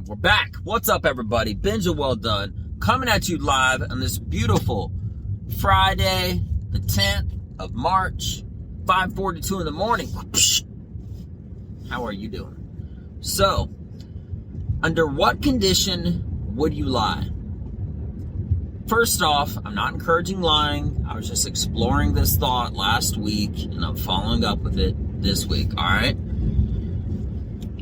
We're back. What's up, everybody? Benja, Welldone, coming at you live on this beautiful Friday, the 10th of March, 5:42 in the morning. How are you doing? So, under what condition would you lie? First off, I'm not encouraging lying. I was just exploring this thought last week, and I'm following up with it this week, all right?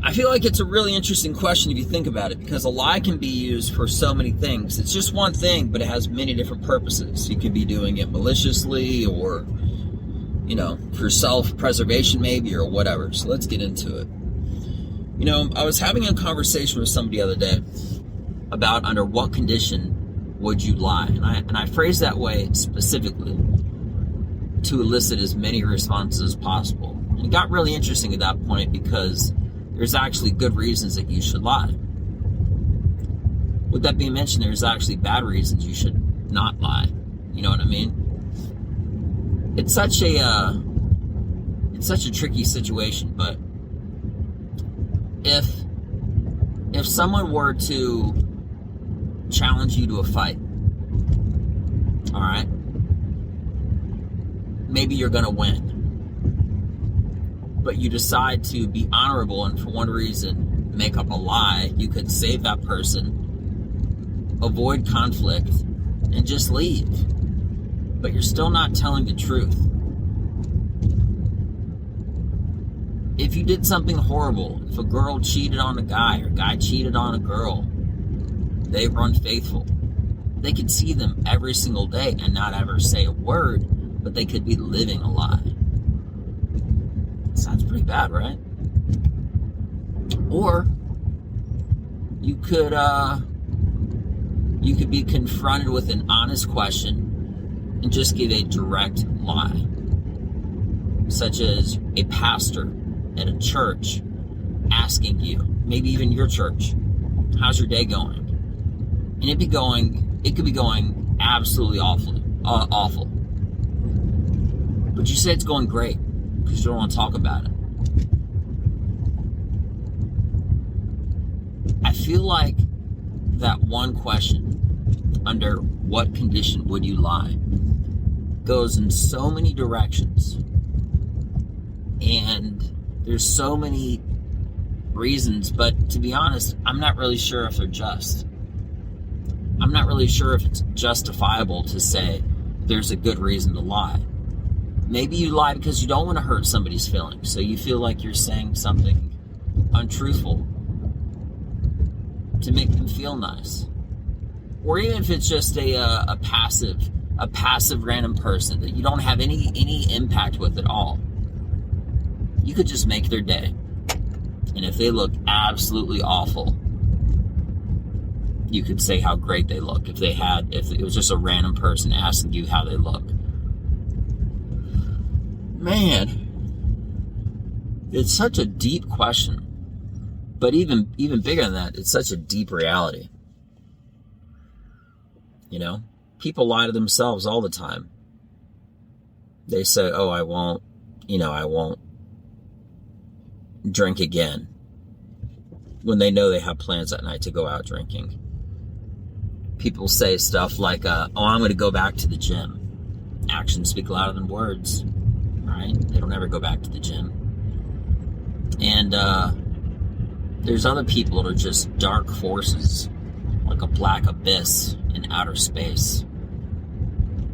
I feel like it's a really interesting question if you think about it, because a lie can be used for so many things. It's just one thing, but it has many different purposes. You could be doing it maliciously or, for self-preservation maybe or whatever. So let's get into it. I was having a conversation with somebody the other day about under what condition would you lie? And I phrased that way specifically to elicit as many responses as possible. And it got really interesting at that point because there's actually good reasons that you should lie. With that being mentioned, there's actually bad reasons you should not lie. You know what I mean? It's such a tricky situation, but if someone were to challenge you to a fight, all right, maybe you're gonna win, but you decide to be honorable and for one reason make up a lie. You could save that person, avoid conflict, and just leave. But you're still not telling the truth. If you did something horrible, if a girl cheated on a guy or a guy cheated on a girl, they were unfaithful. They could see them every single day and not ever say a word, but they could be living a lie. Sounds pretty bad, right? Or you could be confronted with an honest question and just give a direct lie, such as a pastor at a church asking you, maybe even your church, how's your day going? And it could be going absolutely awful. But you say it's going great because you don't want to talk about it. I feel like that one question, under what condition would you lie, goes in so many directions. And there's so many reasons, but to be honest, I'm not really sure if they're just. I'm not really sure if it's justifiable to say there's a good reason to lie. Maybe you lie because you don't want to hurt somebody's feelings, so you feel like you're saying something untruthful to make them feel nice. Or even if it's just a passive random person that you don't have any impact with at all. You could just make their day. And if they look absolutely awful, you could say how great they look. If it was just a random person asking you how they look. Man, it's such a deep question. But even bigger than that, it's such a deep reality. People lie to themselves all the time. They say, oh, I won't drink again, when they know they have plans that night to go out drinking. People say stuff like, oh, I'm going to go back to the gym. Actions speak louder than words, right? They don't ever go back to the gym. And there's other people that are just dark forces, like a black abyss in outer space.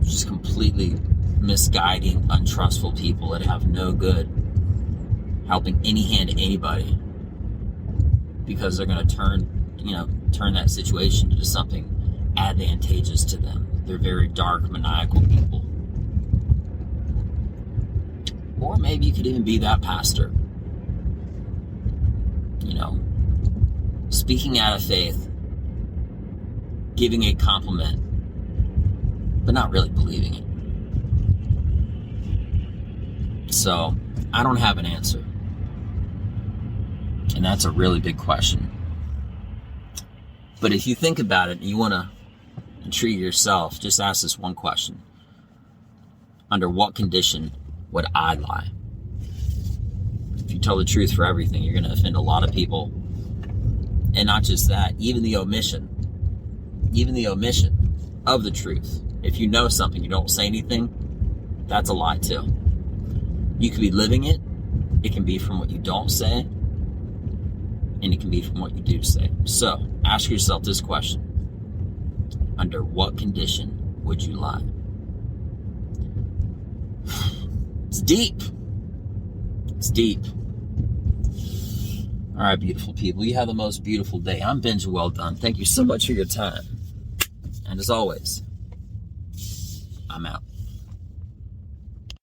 Just completely misguiding, untrustful people that have no good helping any hand to anybody, because they're going to turn that situation into something advantageous to them. They're very dark, maniacal people. Or maybe you could even be that pastor, speaking out of faith, giving a compliment, but not really believing it. So I don't have an answer. And that's a really big question. But if you think about it and you want to intrigue yourself, just ask this one question. Under what condition would I lie? If you tell the truth for everything, you're going to offend a lot of people. And not just that, even the omission of the truth. If you know something, you don't say anything, that's a lie too. You could be living it. It can be from what you don't say, and it can be from what you do say. So ask yourself this question: under what condition would you lie? It's deep. It's deep. All right, beautiful people. You have the most beautiful day. I'm Benja Welldone. Thank you so much for your time. And as always, I'm out.